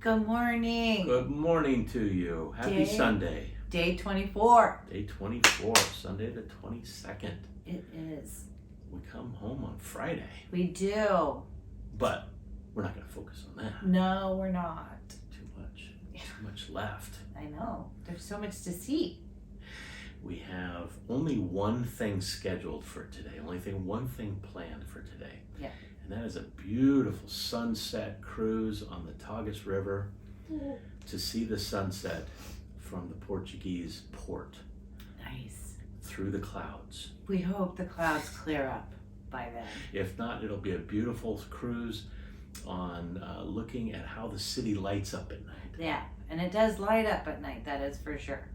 Good morning. Good morning to you. Happy Sunday. Day 24. Day 24, Sunday the 22nd. It is. We come home on Friday. We do. But we're not going to focus on that. No, we're not. Too much left. I know. There's so much to see. We have only one thing scheduled for today. One thing planned for today. Yeah. And that is a beautiful sunset cruise on the Tagus River to see the sunset from the Portuguese port. Nice. Through the clouds. We hope the clouds clear up by then. If not, it'll be a beautiful cruise on looking at how the city lights up at night. Yeah, and it does light up at night, that is for sure.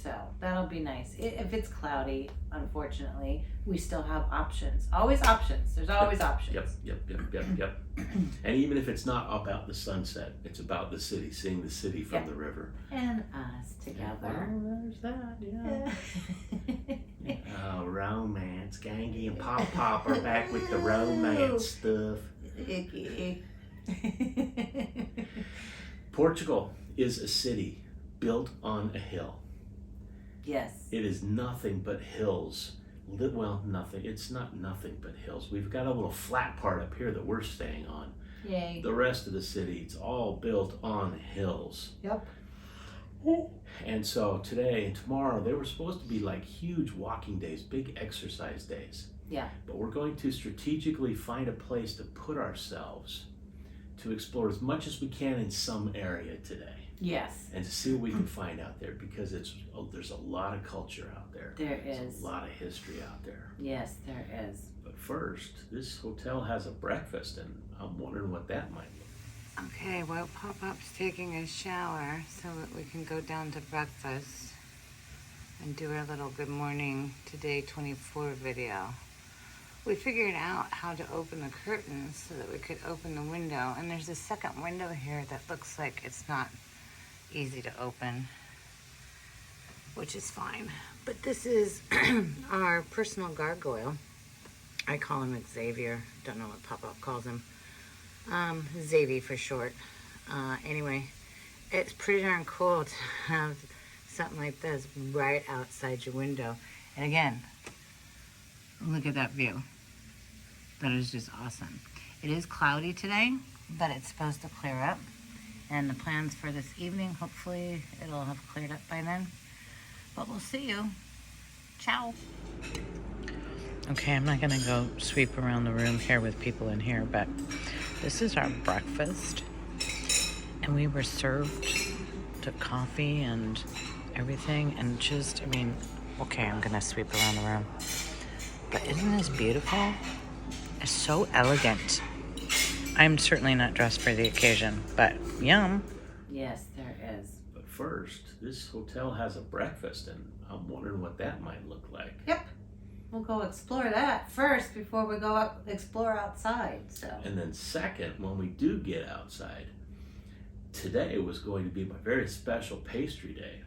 So that'll be nice. If it's cloudy, unfortunately, we still have options. Always options. There's always options. Yep. And even if it's not about the sunset, it's about the city, seeing the city from the river. And us together. Oh, there's that, yeah. Oh, romance. Gangy and Pop are back with the romance stuff. Icky. Portugal is a city built on a hill. Yes. It is nothing but hills. Well, nothing. It's not nothing but hills. We've got a little flat part up here that we're staying on. Yay. The rest of the city, it's all built on hills. Yep. And so today and tomorrow, they were supposed to be like huge walking days, big exercise days. Yeah. But we're going to strategically find a place to put ourselves to explore as much as we can in some area today. Yes. And to see what we can find out there, because there's a lot of culture out there. There There's is. a lot of history out there. Yes, there is. But first, this hotel has a breakfast, and I'm wondering what that might be. Okay, well, Pop-Up's taking a shower so that we can go down to breakfast and do our little Good Morning Today 24 video. We figured out how to open the curtains so that we could open the window. And there's a second window here that looks like it's not easy to open, which is fine. But this is our personal gargoyle. I call him Xavier. Don't know what Pop-Up calls him. Xavier for short. Anyway, it's pretty darn cool to have something like this right outside your window. And again, look at that view. That is just awesome. It is cloudy today, but it's supposed to clear up. And the plans for this evening, hopefully it'll have cleared up by then. But we'll see you. Ciao. Okay, I'm not gonna go sweep around the room here with people in here, but this is our breakfast. And we were served to coffee and everything, and just, I mean, okay, I'm gonna sweep around the room. But isn't this beautiful? It's so elegant. I'm certainly not dressed for the occasion, but yum. Yes, there is. But first, this hotel has a breakfast, and I'm wondering what that might look like. Yep. We'll go explore that first before we go up explore outside. So. And then second, when we do get outside, today was going to be my very special pastry day.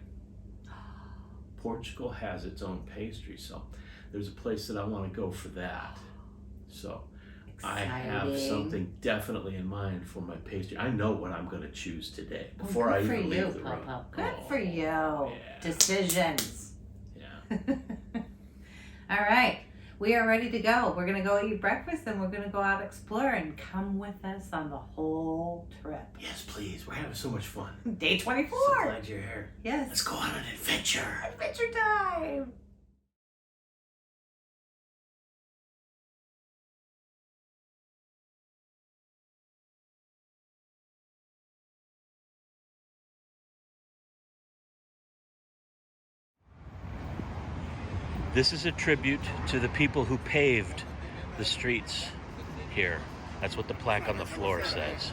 Portugal has its own pastry, so there's a place that I want to go for that. So Exciting. I have something definitely in mind for my pastry. I know what I'm going to choose today before I even leave the room. Good for you. Yeah. Decisions. Yeah. All right. We are ready to go. We're going to go eat breakfast and we're going to go out exploring. Come with us on the whole trip. Yes, please. We're having so much fun. Day 24. So glad you're here. Yes. Let's go on an adventure. Adventure time. This is a tribute to the people who paved the streets here. That's what the plaque on the floor says.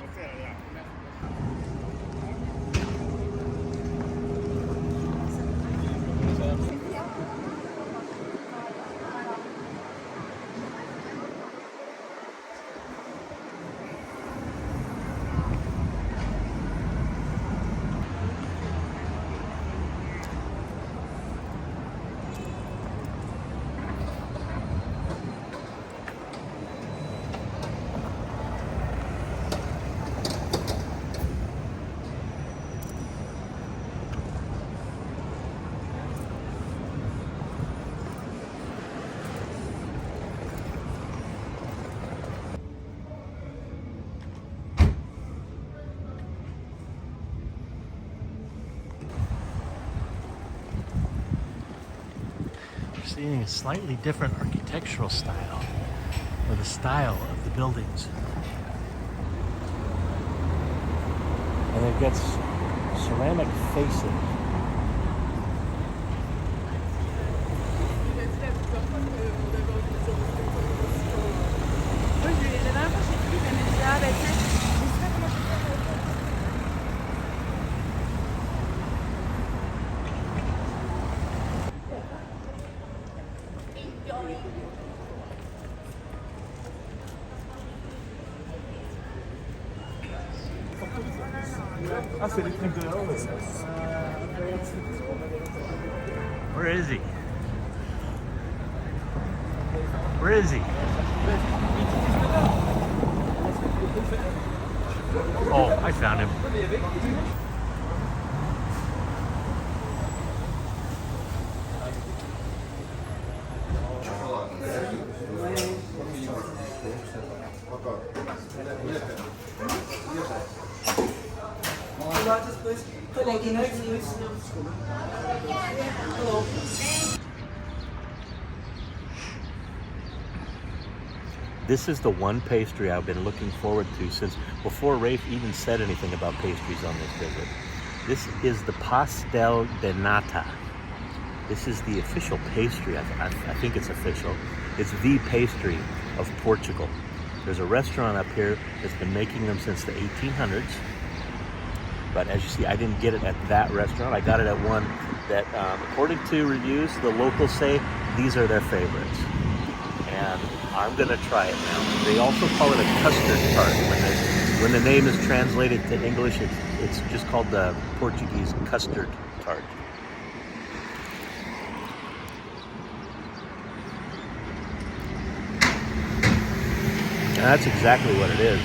seeing a slightly different architectural style, or the style of the buildings. And it gets ceramic facing. Where is he? Where is he? Oh, I found him. This is the one pastry I've been looking forward to since before Rafe even said anything about pastries on this visit. This is the pastel de nata. This is the official pastry. I think it's official. It's the pastry of Portugal. There's a restaurant up here that's been making them since the 1800s. But as you see, I didn't get it at that restaurant. I got it at one that, according to reviews, the locals say these are their favorites. And I'm gonna try it now. They also call it a custard tart. When the name is translated to English, it's just called the Portuguese custard tart. And that's exactly what it is.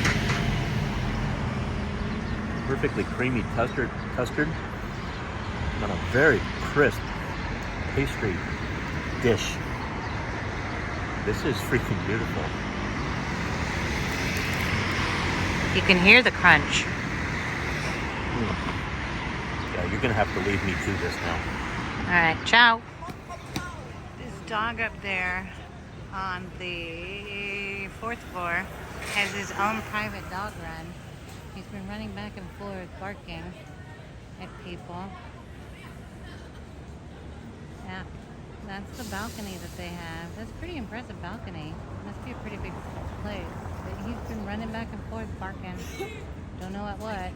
Perfectly creamy custard on a very crisp pastry dish. This is freaking beautiful. You can hear the crunch. Yeah, you're gonna have to leave me to this now. All right, ciao. This dog up there on the 4th floor has his own private dog run. He's been running back and forth, barking at people. Yeah, that's the balcony that they have. That's a pretty impressive balcony. Must be a pretty big place. But he's been running back and forth, barking. Don't know at what.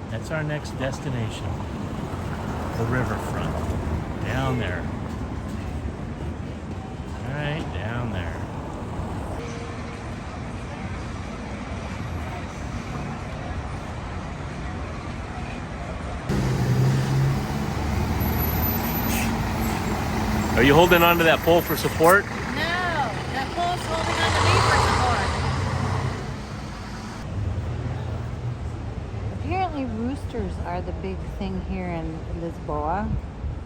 That's our next destination. The riverfront. Down there. Right down there. Are you holding on to that pole for support? No, that pole's holding on to me for support. Apparently roosters are the big thing here in Lisboa,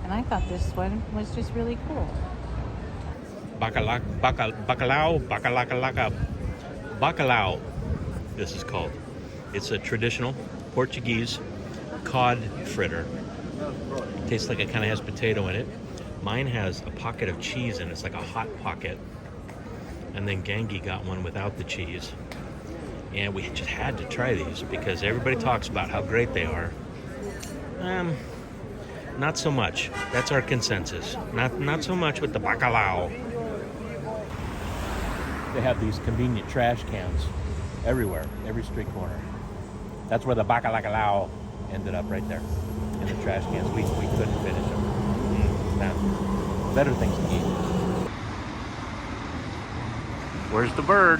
and I thought this one was just really cool. Bacalhau, this is called. It's a traditional Portuguese cod fritter. It tastes like it kind of has potato in it. Mine has a pocket of cheese in it. It's like a hot pocket. And then Gangi got one without the cheese. And we just had to try these because everybody talks about how great they are. Not so much. That's our consensus. Not so much with the bacalhau. They have these convenient trash cans everywhere, every street corner. That's where the bacalhau ended up, right there in the trash cans. We couldn't finish them. Better things to eat. Where's the bird?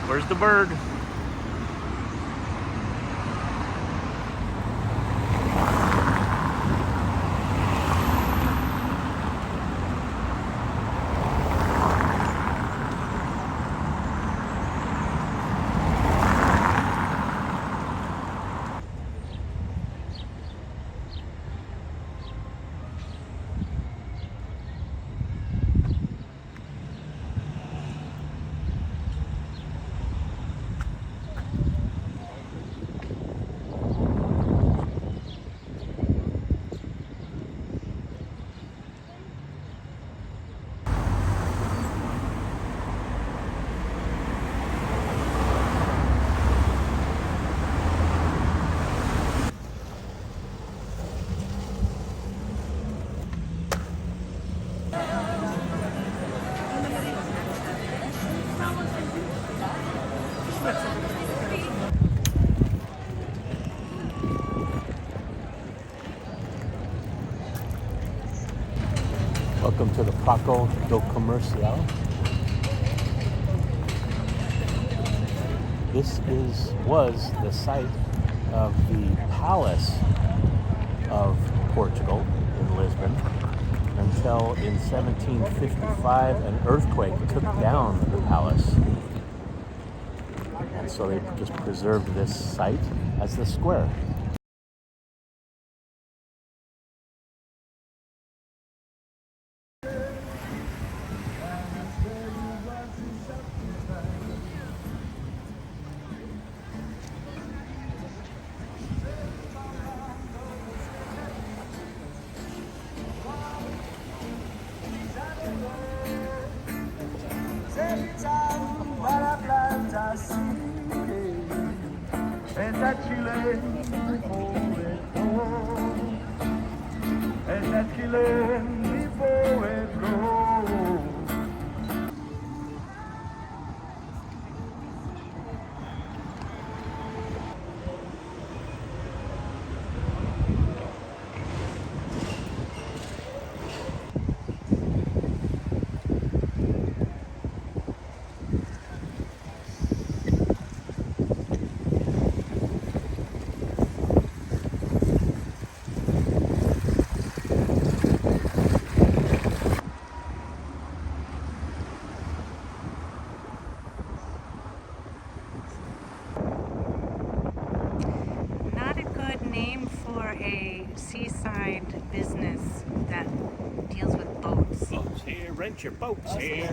Where's the bird? Welcome to the Praco do Comercial. This was the site of the Palace of Portugal in Lisbon until in 1755 an earthquake took down the palace. And so they just preserved this site as the square. Not a good name for a seaside business that deals with boats. Boats here, rent your boats here.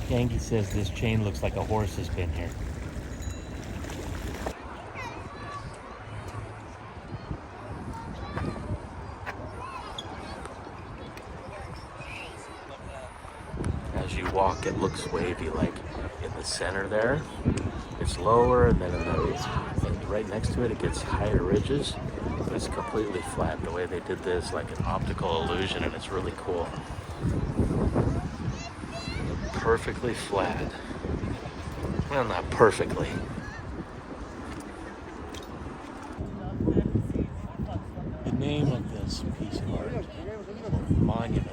Gangi says this chain looks like a horse has been here. As you walk, it looks wavy, like in the center there. It's lower, and then and right next to it, it gets higher ridges. But it's completely flat. The way they did this, like an optical illusion, and it's really cool. Perfectly flat. Well, not perfectly. The name of this piece of art, monument,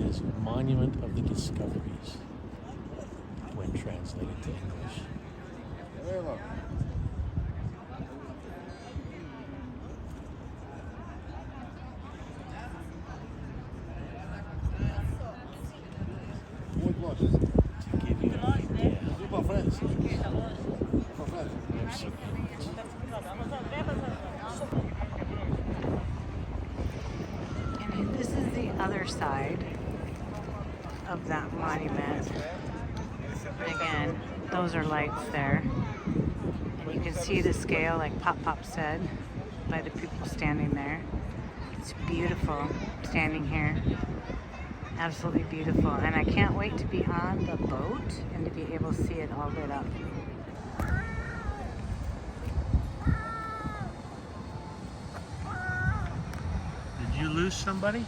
is Monument of the Discoveries when translated to English. To give you an idea, there's some images. And this is the other side of that monument. Again, those are lights there. And you can see the scale, like Pop said, by the people standing there. It's beautiful standing here. Absolutely beautiful. And I can't wait to be on the boat and to be able to see it all lit up. Did you lose somebody?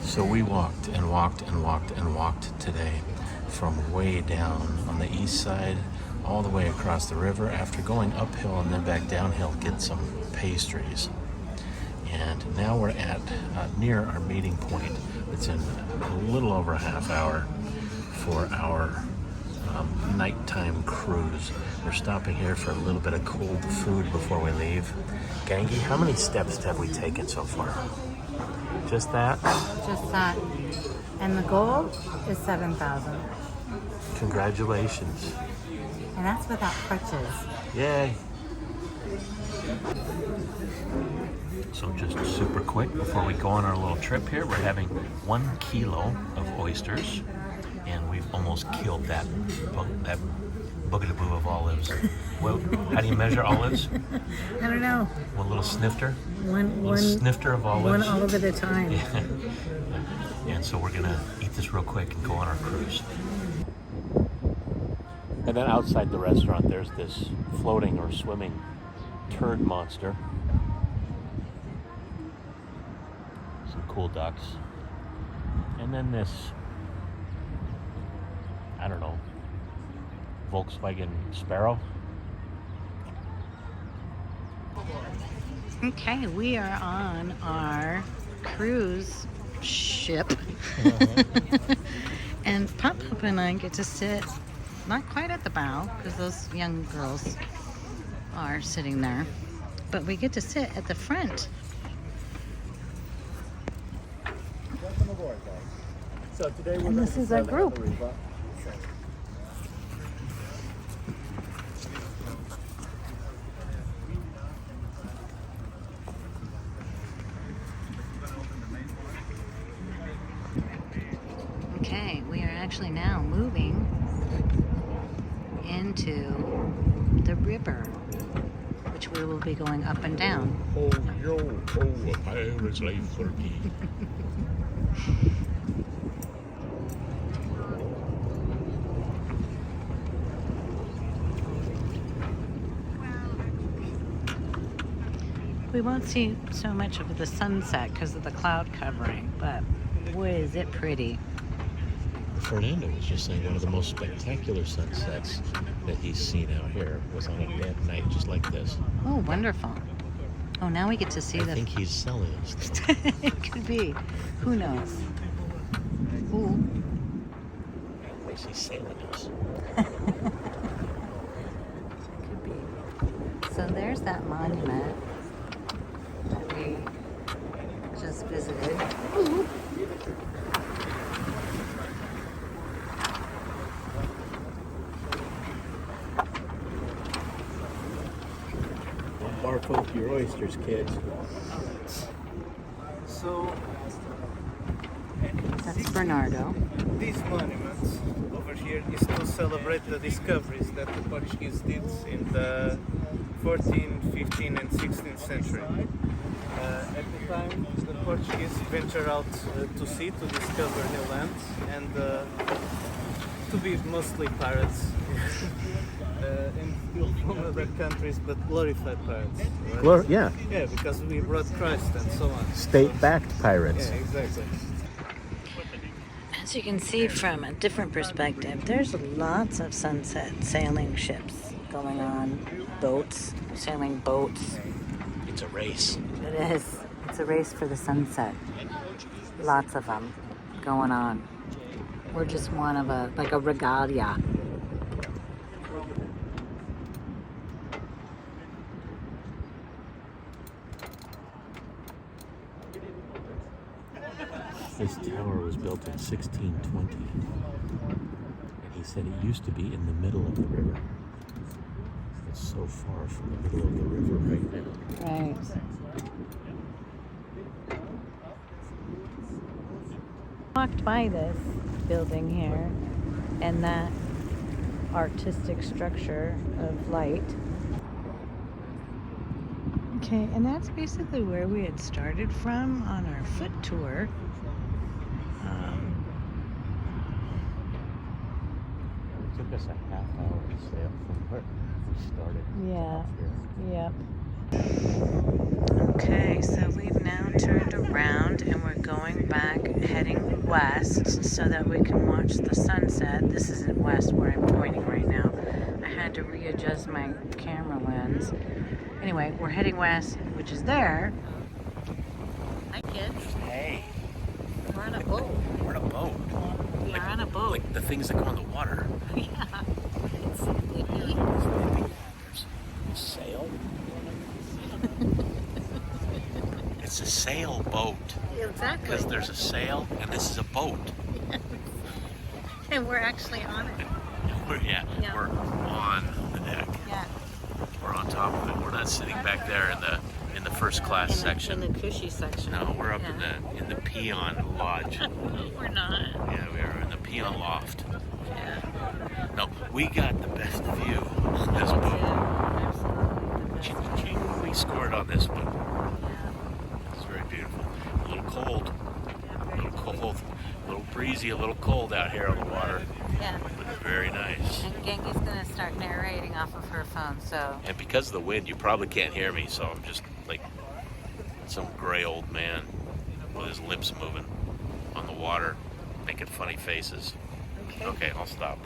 So we walked and walked and walked and walked today from way down on the east side all the way across the river after going uphill and then back downhill to get some pastries. And now we're at near our meeting point. It's in a little over a half hour for our nighttime cruise. We're stopping here for a little bit of cold food before we leave. Gangi, how many steps have we taken so far? Just that? Just that. And the goal is 7,000. Congratulations. And that's without crutches. Yay. So just super quick before we go on our little trip here, we're having 1 kilo of oysters, and we've almost killed that boogaboo of olives. Well, how do you measure olives? I don't know. One little snifter? One Snifter of olives. One olive at a time. Yeah. And so we're gonna eat this real quick and go on our cruise. And then outside the restaurant, there's this floating or swimming turd monster. Some cool ducks. And then this, I don't know, Volkswagen Sparrow. Okay, we are on our cruise ship. And Pop and I get to sit not quite at the bow because those young girls are sitting there, but we get to sit at the front. So today we're And this is our group. Okay, we are actually now moving into the river, which we will be going up and down. Oh, yo, oh, a pirate's life for me. We won't see so much of the sunset because of the cloud covering, but boy, is it pretty. Fernando was just saying one of the most spectacular sunsets that he's seen out here was on a dead night just like this. Oh, wonderful. Oh, now we get to see I think he's selling us stuff. It could be. Who knows? Ooh. Where's he selling us? Could be. So there's that monument that we just visited. Ooh. careful with your oysters, kids. So That's Bernardo. these monuments over here is to celebrate the discoveries that the Portuguese did in the 14th, 15th and 16th century. At the time, the Portuguese ventured out to sea to discover new lands and to be mostly pirates and still from other countries, but glorified pirates. Right? Yeah, Yeah, because we brought Christ and so on. state-backed pirates. Yeah, exactly. As you can see from a different perspective, there's lots of sunset sailing ships going on, boats, sailing boats. It's a race. It is. It's a race for the sunset. Lots of them going on. We're just one of a regalia. This tower was built in 1620, and he said it used to be in the middle of the river. It's so far from the middle of the river right now. Right. Walked by this building here and that artistic structure of light. Okay, and that's basically where we had started from on our foot tour. It took us a half hour to sail from where we started. Yeah. Here. Yep. Okay, so we've now turned around and we're going back, heading west so that we can watch the sunset. This isn't west where I'm pointing right now. I had to readjust my camera lens. Anyway, we're heading west, which is there. Hi, kids. Hey, We're on a boat. we're in a boat. We are on a boat. Like the things that go in the water. Yeah. It's really neat. There's a sail. It's a sailboat. Exactly. Because there's a sail and this is a boat. And we're actually on it. Yeah. Yeah. We're on the deck. Yeah. We're on top of it. We're not sitting back there in the first class section. In the cushy section. No, we're up Yeah. in the peon lodge. We're not. Yeah, we are in the peon loft. Yeah. No, we got the best view on this boat. Absolutely. We scored on this one. Yeah. It's very beautiful. A little cold. Yeah, A very little cold. A little breezy, a little cold out here on the water. Yeah. But it's very nice. And Genki's gonna start narrating off of her phone, so. And because of the wind, you probably can't hear me, so I'm just like some gray old man with his lips moving on the water, making funny faces. Okay, I'll stop.